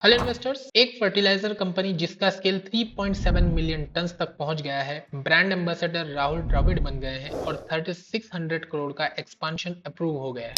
Hello investors, एक fertiliser company जिसका scale 3.7 million turns तक पहुंच गया है, ब्रांड एम्बेसडर राहुल द्रविड़ बन गए हैं और 3600 करोड़ का एक्सपांशन अप्रूव हो गया है।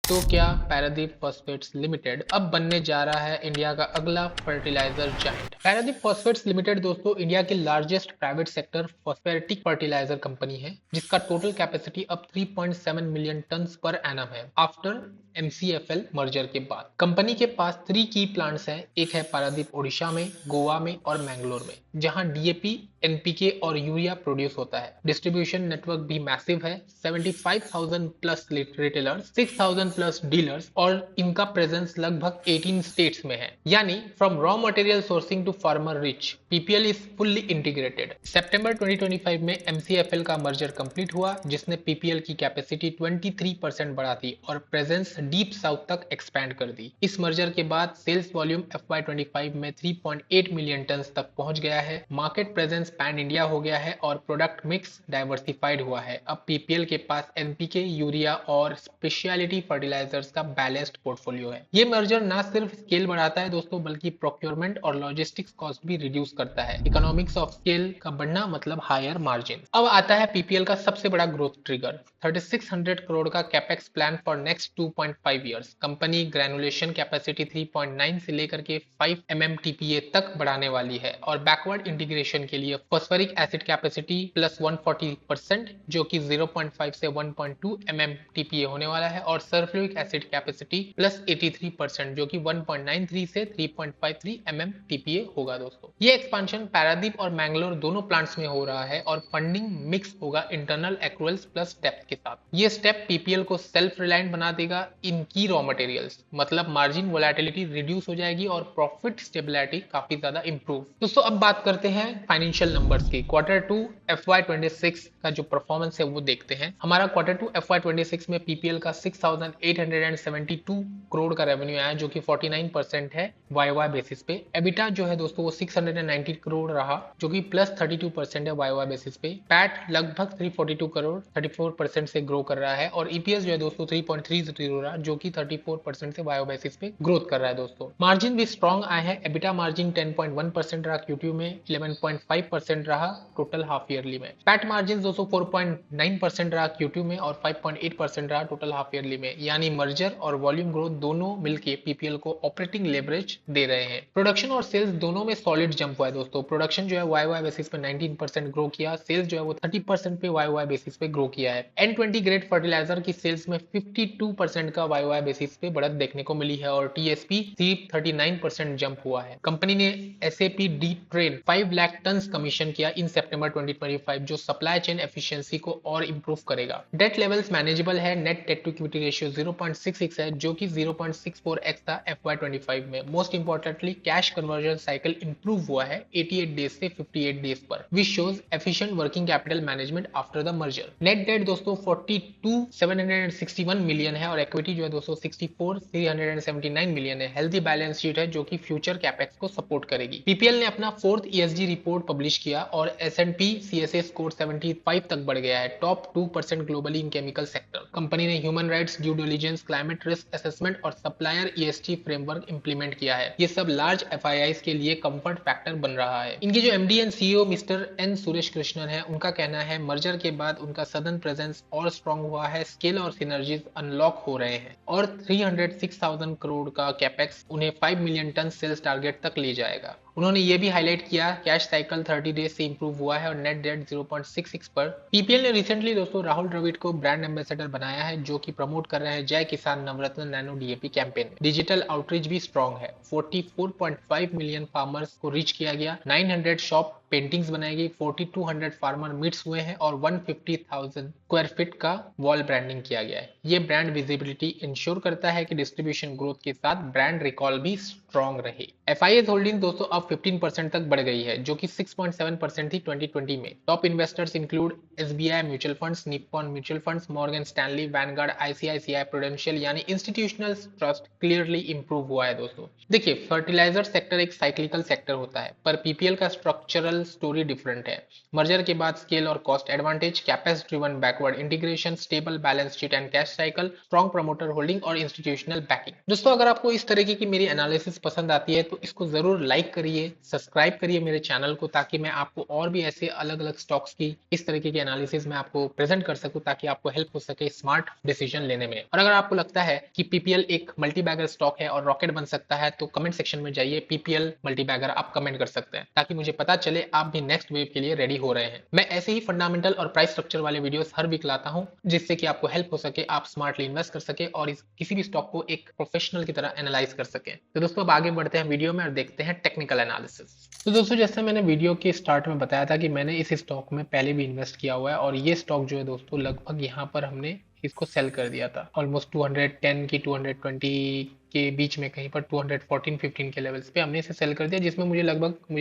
तो क्या पारादीप फॉस्फेट्स लिमिटेड अब बनने जा रहा है इंडिया का अगला fertiliser giant? Paradeep Phosphates Limited दोस्तों इंडिया की largest private sector phosphatic fertiliser company है, जिसका टोटल कैपेसिटी अब 3.7 मिलियन टन्स पर एनम है आफ्टर एमसीएफएल मर्जर के बाद। कंपनी के पास 3 की प्लांट्स हैं। एक है पारादीप ओडिशा में, गोवा में और मैंगलोर में, जहां डीएपी, एनपीके और यूरिया प्रोड्यूस होता है। डिस्ट्रीब्यूशन नेटवर्क भी मैसिव है, 75,000 प्लस रिटेलर्स, 6,000 प्लस डीलर्स और इनका प्रेजेंस लगभग 18 स्टेट्स में है। यानी from raw material sourcing to farmer reach, PPL is fully integrated. सितंबर 2025 में एमसीएफएल का मर्जर कंप्लीट हुआ, जिसने पीपीएल की कैपेसिटी 23% बढ़ा दी और प्रेजेंस डीप साउथ तक एक्सपैंड कर दी। इस मर्जर के बाद सेल्स वॉल्यूम FY25 में 3.8 मिलियन टन तक पहुंच गया है। मार्केट प्रेजेंस पैन इंडिया हो गया है और प्रोडक्ट मिक्स डाइवर्सिफाइड हुआ है। अब पीपीएल के पास एनपीके, यूरिया और स्पेशलिटी फर्टिलाइजर्स का बैलेंस्ड पोर्टफोलियो है। ये मर्जर ना सिर्फ स्केल बढ़ाता है दोस्तों, बल्कि प्रोक्योरमेंट और लॉजिस्टिक्स कॉस्ट भी रिड्यूस करता है। इकोनॉमिक्स ऑफ स्केल का बढ़ना मतलब हायर मार्जिन। अब आता है पीपीएल का सबसे बड़ा ग्रोथ ट्रिगर, 3600 करोड़ का capex plan for next 2.5 years. Company granulation capacity 3.9 से लेकर के 5 MMTPA तक बढ़ाने वाली है और बैकवर्ड इंटीग्रेशन के लिए फॉस्फोरिक एसिड कैपेसिटी प्लस 140%, जो कि 0.5 से 1.2 MMTPA होने वाला है, और सल्फ्यूरिक एसिड कैपेसिटी प्लस 83%, जो कि 1.93 से 3.53 MMTPA होगा दोस्तों। ये एक्सपांशन पारादीप और मैंगलोर दोनों प्लांट्स में हो रहा है और फंडिंग मिक्स होगा इंटरनल एक्रूअल्स प्लस डेप्थ के साथ। ये स्टेप पीपीएल को सेल्फ रिलायंट बना देगा इन की रॉ मटेरियल्स, मतलब मार्जिन वोलेटिलिटी रिड्यूस हो जाएगी और प्रॉफिट स्टेबिलिटी काफी ज्यादा इंप्रूव। दोस्तों अब बात करते हैं फाइनेंशियल नंबर्स की। Q2 FY26 का जो परफॉर्मेंस है वो देखते हैं। हमारा Q2 FY26 में पीपीएल का 6,872 करोड़ का रेवेन्यू आया, जो कि 49% है YY बेसिस पे। एबिटा जो है दोस्तों वो 690 करोड़ रहा, जो कि प्लस 32% है YY बेसिस पे। पैट लगभग 342 करोड़ 34% से ग्रो कर रहा है और ईपीएस जो है दोस्तों 3.30 रहा, जो कि 34% से YY बेसिस पे ग्रोथ कर रहा है दोस्तों। मार्जिन भी स्ट्रॉन्ग आए हैं। एबिटा मार्जिन 10.1% रहा Q2 में, 11.5% रहा टोटल हाफ ईयरली में। पैट मार्जिन दोस्तों 4.9% रहा Q2 में और 5.8% रहा टोटल हाफ ईयरली में। यानी मर्जर और वॉल्यूम ग्रोथ दोनों मिलकर पीपीएल को ऑपरेटिंग लेवरेज दे रहे हैं। प्रोडक्शन और सेल्स दोनों में सॉलिड जंप हुआ है दोस्तों। प्रोडक्शन जो है YY बेसिस पे 19% ग्रो किया, सेल्स जो है वो 30% पे YY बेसिस पे ग्रो किया है। N20 ग्रेड फर्टिलाइजर की सेल्स में 52% का YY बेसिस पे बढ़त देखने को मिली है और टीएसपी 39% जंप हुआ है। कंपनी ने SAP D train 5 lakh ton commission किया इन सितंबर 2025, जो सप्लाई चेन एफिशिएंसी को और इंप्रूव करेगा। डेट लेवल्स मैनेजेबल है। Net debt to equity ratio 0.66 है, जो कि 0.64x था FY25 में। Most importantly cash conversion cycle improve हुआ है 88 डेज से 58 डेज पर, which shows efficient working capital management after the merger. Net debt दोस्तों 42,761 मिलियन है और इक्विटी जो है दोस्तों 64,379 मिलियन है। हेल्दी बैलेंस शीट है जो कि फ्यूचर कैपेक्स को सपोर्ट करेगी। पीपीएल ने अपना 4th ESG रिपोर्ट पब्लिश किया और S&P CSA स्कोर 75 तक बढ़ गया है, top 2% globally in chemical sector. Company ने human rights, due diligence, climate risk assessment और सप्लायर ESG फ्रेमवर्क इंप्लीमेंट किया है। ये सब लार्ज FIIs के लिए कंफर्ट फैक्टर बन रहा है। इनके जो MD and CEO mister N Suresh Krishnan है, उनका कहना है मर्जर के बाद उनका सदन प्रेजेंस और स्ट्रॉन्ग हुआ है, स्केल और सिनर्जीज अनलॉक हो रहे हैं और 306,000 करोड़ का कैपेक्स उन्हें 5 मिलियन टन सेल्स टारगेट तक ले जाएगा। उन्होंने ये भी हाईलाइट किया कैश साइकिल 30 डेज से इंप्रूव हुआ है और नेट डेट 0.66 पर। पीपीएल ने रिसेंटली दोस्तों राहुल द्रविड़ को ब्रांड एम्बेसडर बनाया है, जो कि प्रमोट कर रहे हैं जय किसान Navratna nano DAP campaign. Digital outreach भी स्ट्रॉन्ग है। 44.5 मिलियन फार्मर्स को रीच किया गया, 900 शॉप पेंटिंग्स बनाई गई, 4200 फार्मर मीट्स हुए हैं और 150,000 स्क्वायर फीट का वॉल ब्रांडिंग किया गया है। ये ब्रांड विजिबिलिटी इंश्योर करता है कि डिस्ट्रीब्यूशन ग्रोथ के साथ ब्रांड रिकॉल भी स्ट्रॉन्ग रहे। FIS होल्डिंग दोस्तों अब 15% तक बढ़ गई है, जो कि 6.7% थी 2020 में। Top investors include SBI mutual funds, Nippon mutual funds, Morgan Stanley, Vanguard, ICICI prudential, यानी इंस्टीट्यूशनल ट्रस्ट क्लियरली इंप्रूव हुआ है दोस्तों। देखिए फर्टिलाइजर सेक्टर एक साइक्लिकल सेक्टर होता है, पर पीपीएल का स्ट्रक्चरल ओरिजिनल स्टोरी डिफरेंट है। मर्जर के बाद स्केल और cost advantage, capex driven backward integration, stable balance sheet and cash cycle, strong promoter holding और इंस्टीट्यूशनल बैकिंग। दोस्तों अगर आपको इस तरीके की मेरी एनालिसिस पसंद आती है तो इसको जरूर लाइक करिए, सब्सक्राइब करिए मेरे चैनल को, ताकि मैं आपको और भी ऐसे अलग अलग स्टॉक्स की इस तरीके की एनालिसिस में आपको प्रेजेंट कर सकूं, ताकि आपको हेल्प हो सके स्मार्ट डिसीजन लेने में। और अगर आपको लगता है कि पीपीएल एक मल्टीबैगर स्टॉक है और रॉकेट बन सकता है तो कमेंट सेक्शन में जाइए पीपीएल मल्टीबैगर आप कमेंट कर सकते हैं, ताकि मुझे पता चले आप भी नेक्स्ट वेव के लिए रेडी हो रहे हैं। मैं ऐसे ही फंडामेंटल और प्राइस स्ट्रक्चर वाले वीडियोस हर वीक लाता हूं, जिससे कि आपको हेल्प हो सके, आप स्मार्टली इन्वेस्ट कर सके और किसी भी स्टॉक को एक प्रोफेशनल की तरह एनालाइज कर सके। तो दोस्तों अब आगे बढ़ते हैं वीडियो में और देखते हैं टेक्निकल एनालिसिस। तो दोस्तों जैसे मैंने वीडियो के स्टार्ट में बताया था कि मैंने इस स्टॉक में पहले भी इन्वेस्ट किया हुआ है, और ये स्टॉक जो है दोस्तों लगभग यहाँ पर हमने इसको सेल कर दिया था ऑलमोस्ट 210 की 220 के बीच में, कहीं पर 214-15 के लेवल्स पे हमने इसे सेल कर दिया, जिसमें मुझे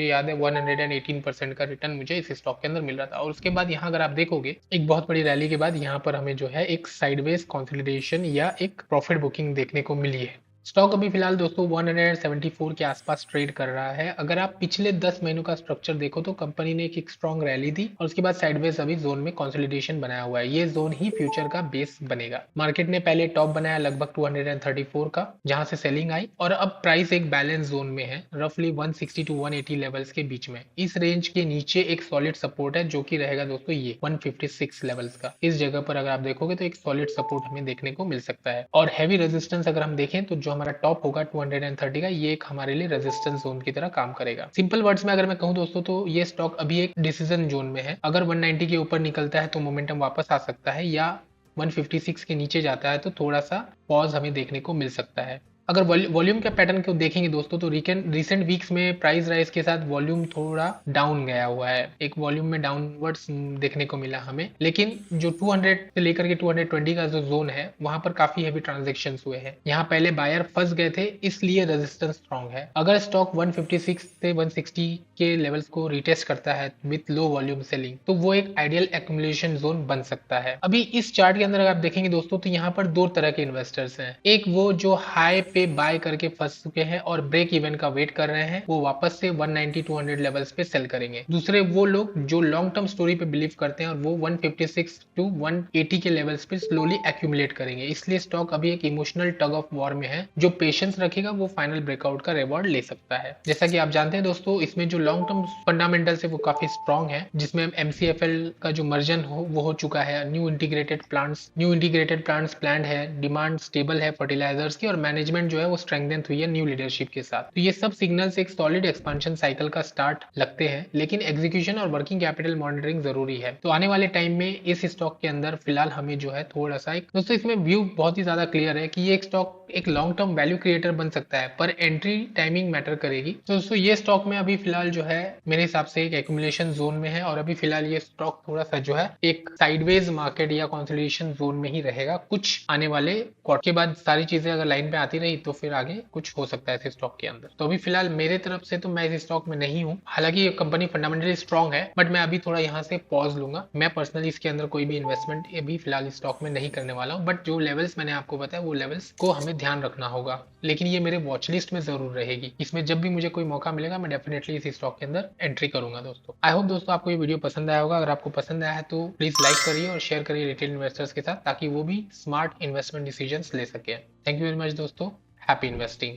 याद है 118% का रिटर्न मुझे इस स्टॉक के अंदर मिल रहा था। और उसके बाद यहाँ अगर आप देखोगे एक बहुत बड़ी रैली के बाद यहाँ पर हमें जो है एक साइडवेज कंसोलिडेशन या एक प्रॉफिट बुकिंग देखने को मिली है। स्टॉक अभी फिलहाल दोस्तों 174 के आसपास ट्रेड कर रहा है। अगर आप पिछले 10 महीनों का स्ट्रक्चर देखो तो कंपनी ने एक स्ट्रॉन्ग रैली दी और उसके बाद साइडवेज अभी जोन में कंसोलिडेशन बनाया हुआ है। ये जोन ही फ्यूचर का बेस बनेगा। मार्केट ने पहले टॉप बनाया लगभग 234 का, जहां से सेलिंग आई, और अब प्राइस एक बैलेंस जोन में है, रफली 160 टू 180 लेवल्स के बीच में। इस रेंज के नीचे एक सॉलिड सपोर्ट है जो कि रहेगा दोस्तों ये 156 लेवल्स का। इस जगह पर अगर आप देखोगे तो एक सॉलिड सपोर्ट हमें देखने को मिल सकता है। और हैवी रेजिस्टेंस अगर हम देखें तो जो हमारा टॉप होगा 230 का, ये एक हमारे लिए रेजिस्टेंस जोन की तरह काम करेगा। सिंपल वर्ड्स में अगर मैं कहूं दोस्तों तो ये स्टॉक अभी एक डिसीजन जोन में है। अगर 190 के ऊपर निकलता है तो मोमेंटम वापस आ सकता है, या 156 के नीचे जाता है तो थोड़ा सा पॉज हमें देखने को मिल सकता है। अगर वॉल्यूम के पैटर्न को देखेंगे दोस्तों तो रिसेंट वीक्स में प्राइस राइज के साथ वॉल्यूम थोड़ा डाउन गया हुआ है, एक वॉल्यूम में डाउनवर्ड्स देखने को मिला हमें। लेकिन जो 200 से लेकर के 220 का जो जोन है वहां पर काफी हैवी ट्रांजेक्शन हुए हैं। यहाँ पहले बायर फंस गए थे, इसलिए रेजिस्टेंस स्ट्रॉन्ग है। अगर स्टॉक 156 से 160 के लेवल्स को रिटेस्ट करता है विथ लो वॉल्यूम सेलिंग तो वो एक आइडियल एक्यूमुलेशन जोन बन सकता है। अभी इस चार्ट के अंदर अगर आप देखेंगे दोस्तों तो यहाँ पर दो तरह के इन्वेस्टर्स हैं। एक वो जो हाई पे बाय करके फंस चुके हैं और ब्रेक इवन का वेट कर रहे हैं, वो वापस से 190-200 लेवल्स पे सेल करेंगे। दूसरे वो लोग जो लॉन्ग टर्म स्टोरी पे बिलीव करते हैं और वो 156 टू 180 के लेवल्स पे स्लोली एक्यूमुलेट करेंगे। इसलिए स्टॉक अभी एक इमोशनल टग ऑफ वॉर में है। जो पेशेंस रखेगा वो फाइनल ब्रेकआउट का रिवॉर्ड ले सकता है। जैसा कि आप जानते हैं दोस्तों इसमें जो लॉन्ग टर्म फंडामेंटल्स है वो काफी स्ट्रॉन्ग है, जिसमें MCFL का जो मर्जन वो हो चुका है। न्यू इंटीग्रेटेड प्लांट्स प्लान्ड है, डिमांड स्टेबल है फर्टिलाइजर्स की, और मैनेजमेंट जो है वो स्ट्रेंथन हुई है न्यू लीडरशिप के साथ। तो ये सब सिग्नल्स एक सॉलिड एक्सपेंशन साइकिल का स्टार्ट लगते हैं, लेकिन एग्जीक्यूशन और वर्किंग कैपिटल मॉनिटरिंग जरूरी है। तो आने वाले टाइम में इस स्टॉक के अंदर फिलहाल हमें जो है थोड़ा सा एक दोस्तों इसमें व्यू बहुत ही ज्यादा क्लियर है कि ये एक स्टॉक एक लॉन्ग टर्म वैल्यू क्रिएटर बन सकता है, पर एंट्री टाइमिंग मैटर करेगी। तो दोस्तों ये स्टॉक में अभी फिलहाल जो है मेरे हिसाब से एक एक्यूमुलेशन जोन में है, और अभी फिलहाल ये स्टॉक थोड़ा सा जो है एक साइडवेज मार्केट या कंसोलिडेशन जोन में ही रहेगा। कुछ आने वाले क्वार्टर के बाद सारी चीजें अगर लाइन पे आती रही तो फिर आगे कुछ हो सकता है इस स्टॉक के अंदर। तो अभी फिलहाल मेरे तरफ से तो मैं इस स्टॉक में नहीं हूँ। हालांकि ये कंपनी फंडामेंटली स्ट्रॉन्ग है, बट मैं अभी थोड़ा यहाँ से पॉज लूंगा। मैं पर्सनली इसके अंदर कोई भी इन्वेस्टमेंट अभी फिलहाल इस स्टॉक में नहीं करने वाला हूँ, बट जो लेवल्स मैंने आपको बताया वो लेवल्स को हमें ध्यान रखना होगा। लेकिन ये मेरे वॉच लिस्ट में जरूर रहेगी। इसमें जब भी मुझे कोई मौका मिलेगा मैं डेफिनेटली इस स्टॉक के अंदर एंट्री करूंगा दोस्तों। आई होप दोस्तों आपको ये वीडियो पसंद आया होगा। अगर आपको पसंद आया है तो प्लीज लाइक करिए और शेयर करिए रिटेल इन्वेस्टर्स के साथ, ताकि वो भी स्मार्ट इन्वेस्टमेंट डिसीजंस ले सके। थैंक यू वेरी मच दोस्तों। Happy investing.